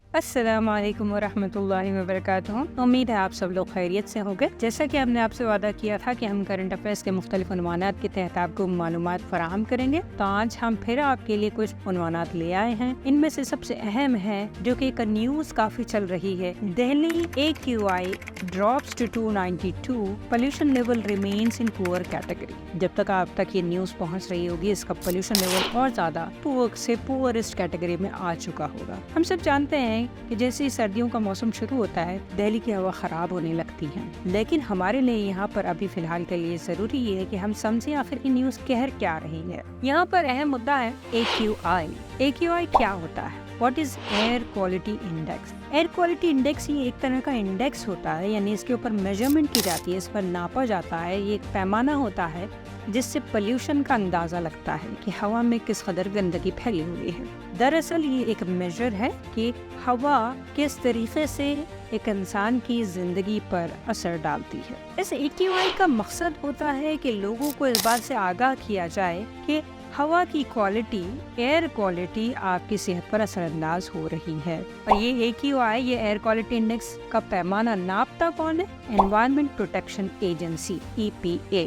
अस्सलाम वालेकुम वरहमतुल्लाहि वबरकातुहू। उम्मीद है आप सब लोग खैरियत से होंगे। जैसा कि हमने आपसे वादा किया था कि हम करंट अफेयर्स के मुख्तलिफ उन्वानात के तहत आपको मालूमात फराहम करेंगे, तो आज हम फिर आपके लिए कुछ उन्वानात ले आए हैं। इनमें से सबसे अहम है, जो कि एक न्यूज़ काफ़ी चल रही है, Delhi AQI drops to 292, pollution level remains in poor category. जब तक आप तक ये न्यूज़ पहुँच रही होगी, इसका पोल्यूशन लेवल और ज़्यादा पुअर से पुअरेस्ट कैटेगरी में आ चुका होगा। हम सब जानते हैं कि जैसे ही सर्दियों का मौसम शुरू होता है, दिल्ली की हवा खराब होने लगती है। लेकिन हमारे लिए यहाँ पर अभी फिलहाल के लिए जरूरी है कि हम समझें आखिर की न्यूज़ कह क्या रही है। यहाँ पर अहम मुद्दा है AQI। AQI क्या होता है? What is air quality index? Air quality index ये एक तरह का इंडेक्स होता है, यानी इसके ऊपर मेजरमेंट की जाती है, इस पर नापा जाता है। ये एक पैमाना होता है जिससे पोल्यूशन का अंदाजा लगता है कि हवा में किस कदर गंदगी फैली हुई है। दरअसल ये एक मेजर है कि हवा किस तरीके से एक इंसान की जिंदगी पर असर डालती है। इस AQI का मकसद होता है कि लोगों को इस बात से आगाह किया जाए कि हवा की क्वालिटी, एयर क्वालिटी आपकी सेहत पर असरअंदाज हो रही है। और ये AQI, ये एयर क्वालिटी इंडेक्स का पैमाना नापता कौन है? Environment protection agency EPA।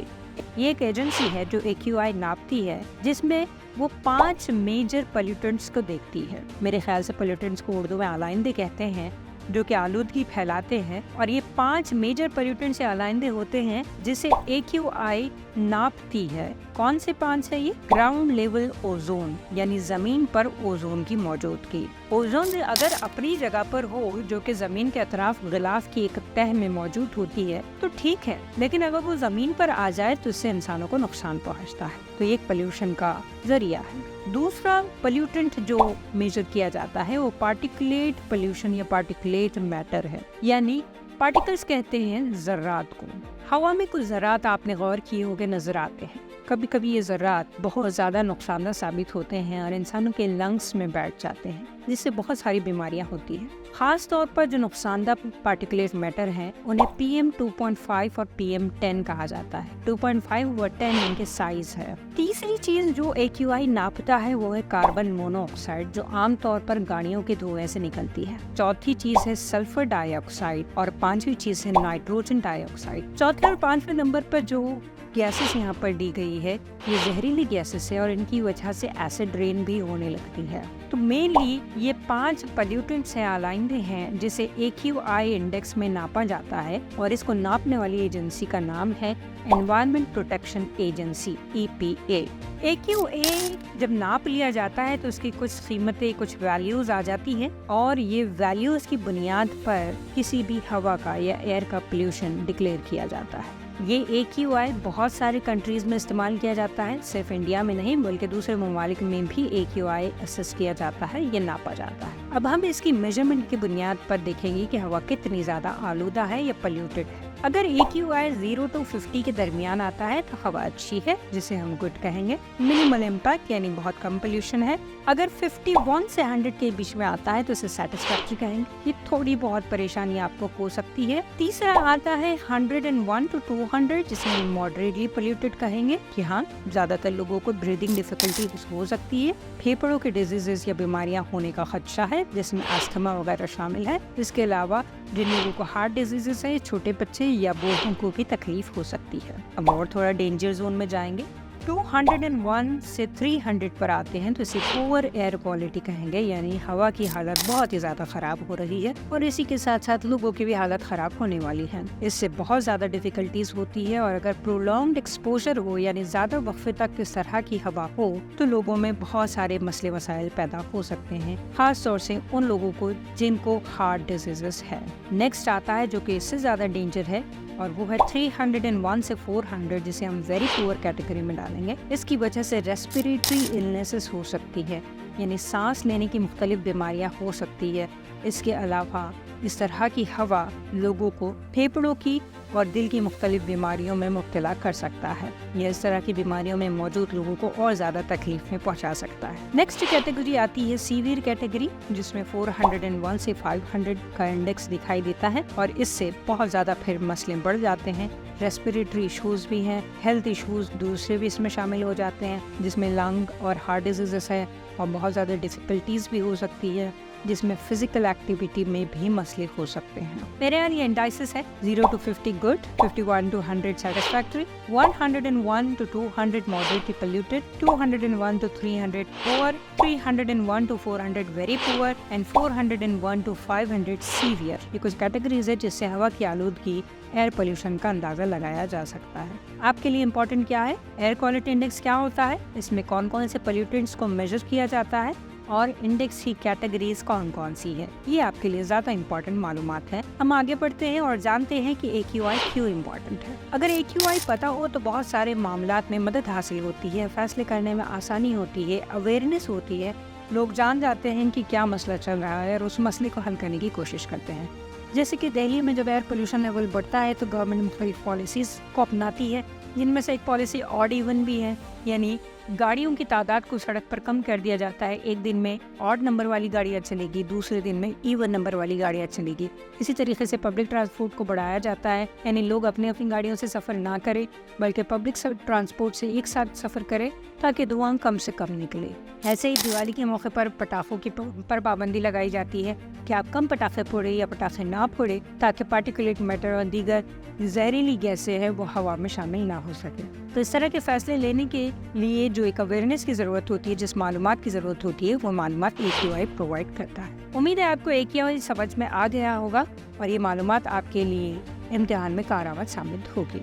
ये एक एजेंसी है जो AQI नापती है, जिसमें वो 5 मेजर पोल्यूटेंट्स को देखती है। मेरे ख्याल से पोल्यूटेंट्स को उर्दू में आलाइंदे कहते हैं, जो कि आलूदगी फैलाते हैं। और ये 5 मेजर पोल्यूटेंट्स से आलाइंदे होते हैं जिसे AQI नापती है। कौन से 5 है ये? ग्राउंड लेवल ओजोन, यानी जमीन पर ओजोन की मौजूदगी। ओजोन अगर अपनी जगह पर हो, जो कि जमीन के अतराफ गिलाफ की एक तह में मौजूद होती है, तो ठीक है। लेकिन अगर वो जमीन पर आ जाए तो इससे इंसानों को नुकसान पहुंचता है। तो ये एक पोल्यूशन का जरिया है। दूसरा पोल्यूटेंट जो मेजर किया जाता है वो पार्टिकुलेट पोल्यूशन या पार्टिकुलेट मैटर है, यानी पार्टिकल्स कहते हैं ज़र्रात को। हवा में कुछ ज़र्रात आपने गौर किए होंगे नजर आते हैं। कभी कभी ये ज़र्रात बहुत ज़्यादा नुकसानदेह साबित होते हैं और इंसानों के लंग्स में बैठ जाते हैं, जिससे बहुत सारी बीमारियां होती हैं। खास तौर पर जो नुकसानदेह पार्टिकुलेट मैटर हैं, उन्हें PM2.5 और PM10 कहा जाता है। 2.5 व 10 इनके साइज है। तीसरी चीज जो AQI नापता है वो है कार्बन मोनोऑक्साइड, जो आमतौर पर गाड़ियों के धुएं से निकलती है। चौथी चीज है सल्फर डाइऑक्साइड और 5वीं चीज है नाइट्रोजन डाइऑक्साइड। चौथे और 5वें नंबर पर जो गैसेस यहाँ पर दी गई है, ये जहरीली गैसेस है और इनकी वजह से एसिड रेन भी होने लगती है। तो मेनली ये 5 पोल्यूटेंट से आलाइंदे हैं जिसे AQI इंडेक्स में नापा जाता है, और इसको नापने वाली एजेंसी का नाम है environment protection agency EPA। AQI जब नाप लिया जाता है तो इसकी कुछ कीमतें, कुछ वैल्यूज आ जाती हैं, और ये वैल्यूज की बुनियाद पर किसी भी हवा का या एयर का पोल्यूशन डिक्लेयर किया जाता है। ये AQI बहुत सारे कंट्रीज में इस्तेमाल किया जाता है, सिर्फ इंडिया में नहीं बल्कि दूसरे ममालिक में भी AQI असेस किया जाता है, ये नापा जाता है। अब हम इसकी मेजरमेंट की बुनियाद पर देखेंगे कि हवा कितनी ज्यादा आलूदा है या पोल्यूटेड है। अगर AQI 0 to 50 के दरमियान आता है तो हवा अच्छी है, जिसे हम गुड कहेंगे। मिनिमल इम्पैक्ट यानी बहुत कम पोल्यूशन है। अगर 51 से 100 के बीच में आता है तो इसे सेटिस्फैक्टरी कहेंगे। ये थोड़ी बहुत परेशानी आपको हो सकती है। तीसरा आता है 101 to 200, जिसे हम मॉडरेटली पोल्यूटेड कहेंगे कि हाँ, ज्यादातर लोगों को ब्रीदिंग डिफिकल्टी हो सकती है। फेफड़ों के डिजीजेस या बीमारियां होने का खदशा है, जिसमें अस्थमा वगैरह शामिल है। इसके अलावा जिन लोगों को हार्ट डिजीजेस है, छोटे बच्चे या बूढ़ों को भी तकलीफ हो सकती है। अब और थोड़ा डेंजर जोन में जाएंगे। 201 से 300 पर आते हैं तो इसे पुअर एयर क्वालिटी कहेंगे, यानी हवा की हालत बहुत ही ज्यादा खराब हो रही है, और इसी के साथ साथ लोगों की भी हालत खराब होने वाली है। इससे बहुत ज्यादा डिफिकल्टीज होती है, और अगर प्रोलॉन्ग्ड एक्सपोजर हो, यानी ज्यादा वक्फे तक इस तरह की हवा हो, तो लोगों में बहुत सारे मसले मसाइल पैदा हो सकते हैं, खास तौर से उन लोगों को जिनको हार्ट डिजीजेस है। नेक्स्ट आता है जो कि इससे ज्यादा डेंजर है, और वो है 301 से 400, जिसे हम वेरी पुअर कैटेगरी में डालेंगे। इसकी वजह से रेस्पिरेटरी इलनेसेस हो सकती है, यानी सांस लेने की मुख्तलिफ बीमारियां हो सकती है। इसके अलावा इस तरह की हवा लोगों को फेफड़ों की और दिल की मुख्तलिफ बीमारियों में मुब्तला कर सकता है। यह इस तरह की बीमारियों में मौजूद लोगों को और ज़्यादा तकलीफ में पहुंचा सकता है। नेक्स्ट कैटेगरी आती है सीवियर कैटेगरी, जिसमें 401 से 500 का इंडेक्स दिखाई देता है, और इससे बहुत ज़्यादा फिर मसले बढ़ जाते हैं। रेस्पिरेटरी इशूज़ भी हैं, हेल्थ इशूज़ दूसरे भी इसमें शामिल हो जाते हैं, जिसमें लंग और हार्ट डिजीज़ है, और बहुत ज़्यादा डिफ़िकल्टीज़ भी हो सकती है। जिसमें फिजिकल एक्टिविटी में भी मसले हो सकते हैं। मेरे यहाँ ये इंडाइसिस है 0 to 50 good, 51 to 100 satisfactory, 101 to 200 moderately polluted, 201 to 300 poor, 301 to 400 very poor and 401 to 500 severe। ये कुछ कैटेगरीज है जिससे हवा की आलूदगी, एयर पोल्यूशन का अंदाजा लगाया जा सकता है। आपके लिए इम्पोर्टेंट क्या है, एयर क्वालिटी इंडेक्स क्या होता है, इसमें कौन कौन से पोल्यूटेंट्स को मेजर किया जाता है और इंडेक्स की कैटेगरीज कौन कौन सी है, ये आपके लिए ज़्यादा इम्पोर्टेंट मालूमात है। हम आगे बढ़ते हैं और जानते हैं कि AQI क्यों इम्पोर्टेंट है। अगर AQI पता हो तो बहुत सारे मामलात में मदद हासिल होती है, फैसले करने में आसानी होती है, अवेयरनेस होती है, लोग जान जाते हैं कि क्या मसला चल रहा है और उस मसले को हल करने की कोशिश करते हैं। जैसे कि दिल्ली में जब एयर पोल्यूशन लेवल बढ़ता है तो गवर्नमेंट मुख्तलिफ पॉलिसीज़ को अपनाती है, जिनमें से एक पॉलिसी ऑड इवन भी है, यानी गाड़ियों की तादाद को सड़क पर कम कर दिया जाता है। एक दिन में ऑड नंबर वाली गाड़ियाँ चलेगी, दूसरे दिन में इवन नंबर वाली गाड़ियाँ चलेगी। इसी तरीके से पब्लिक ट्रांसपोर्ट को बढ़ाया जाता है, यानी लोग अपनी अपनी गाड़ियों से सफ़र ना करें बल्कि पब्लिक ट्रांसपोर्ट से एक साथ सफ़र करें ताकि धुआं कम से कम निकले। ऐसे ही दिवाली के मौके पर पटाखों की पर पाबंदी लगाई जाती है कि आप कम पटाखे फोड़े या पटाखे ना फोड़े ताकि पार्टिकुलेट मैटर और दीगर जहरीली गैसें हैं वो हवा में शामिल ना हो सके। तो इस तरह के फैसले लेने के लिए जो एक अवेयरनेस की ज़रूरत होती है, जिस मालूमात की ज़रूरत होती है, वो मालूमात AQI प्रोवाइड करता है। उम्मीद है आपको AQI समझ में आ गया होगा और ये मालूमात आपके लिए इम्तिहान में कारआमद साबित होगी।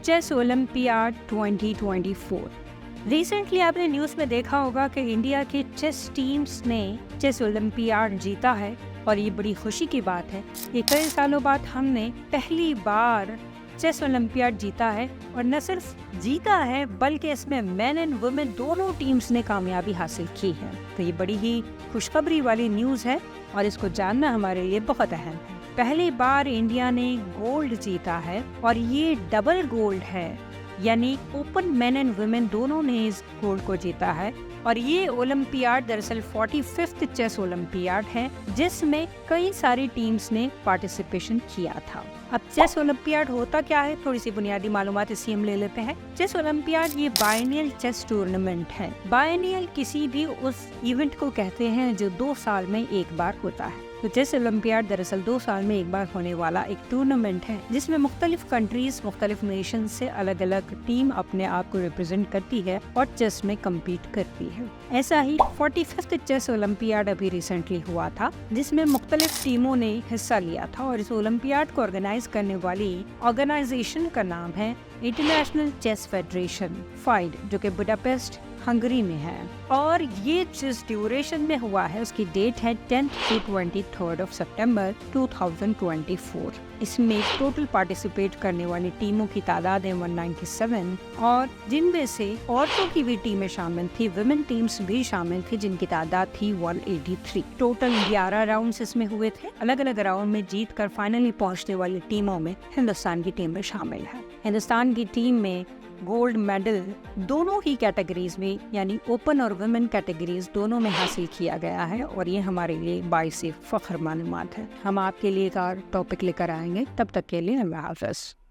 Chess olympiad 2024। रिसेंटली आपने न्यूज़ में देखा होगा कि इंडिया की चेस टीम्स ने चेस ओलंपियाड जीता है और ये बड़ी खुशी की बात है। ये कई सालों बाद हमने पहली बार चेस ओलंपियाड जीता है और न सिर्फ जीता है बल्कि इसमें मेन एंड वुमेन दोनों टीम्स ने कामयाबी हासिल की है। तो ये बड़ी ही खुशखबरी वाली न्यूज़ है और इसको जानना हमारे लिए बहुत अहम है। पहली बार इंडिया ने गोल्ड जीता है और ये डबल गोल्ड है, यानी ओपन मेन एंड वुमेन दोनों ने इस गोल्ड को जीता है। और ये ओलंपियाड दरअसल 45th चेस ओलंपियाड है जिसमें कई सारी टीम्स ने पार्टिसिपेशन किया था। अब चेस ओलंपियाड होता क्या है, थोड़ी सी बुनियादी मालूमात इसी हम ले लेते हैं। चेस ओलंपियाड ये बायनियल चेस टूर्नामेंट है। बायनियल किसी भी उस इवेंट को कहते हैं जो 2 साल में एक बार होता है। तो चेस ओलंपियाड दरअसल 2 साल में एक बार होने वाला एक टूर्नामेंट है जिसमें मुख्तलिफ कंट्रीज, मुख्तलिफ नेशन से अलग अलग टीम अपने आप को रिप्रेजेंट करती है और चेस में कम्पीट करती है। ऐसा ही 45th चेस ओलंपियाड अभी रिसेंटली हुआ था जिसमें मुख्तलिफ टीमों ने हिस्सा लिया था और इस ओलंपियाड को ऑर्गेनाइज करने वाली ऑर्गेनाइजेशन का नाम है इंटरनेशनल चेस फेडरेशन FIDE, जो कि बुडापेस्ट हंगरी में है। और ये जिस ड्यूरेशन में हुआ है उसकी डेट है 10th to 23rd of September 2024। इसमें टोटल पार्टिसिपेट करने वाली टीमों की तादाद है 197 और जिनमें से औरतों की भी टीमें शामिल थी, विमेन टीम्स भी शामिल थी जिनकी तादाद थी 183। टोटल 11 राउंड्स इसमें हुए थे। अलग अलग राउंड में जीत कर फाइनली पहुंचने वाली टीमों में हिंदुस्तान की टीम में शामिल है। हिंदुस्तान की टीम में गोल्ड मेडल दोनों ही कैटेगरीज में, यानी ओपन और वुमेन कैटेगरीज दोनों में हासिल किया गया है और ये हमारे लिए बाइस फख्र मालूमात है। हम आपके लिए एक और टॉपिक लेकर आएंगे, तब तक के लिए अल्लाह हाफ़िज़।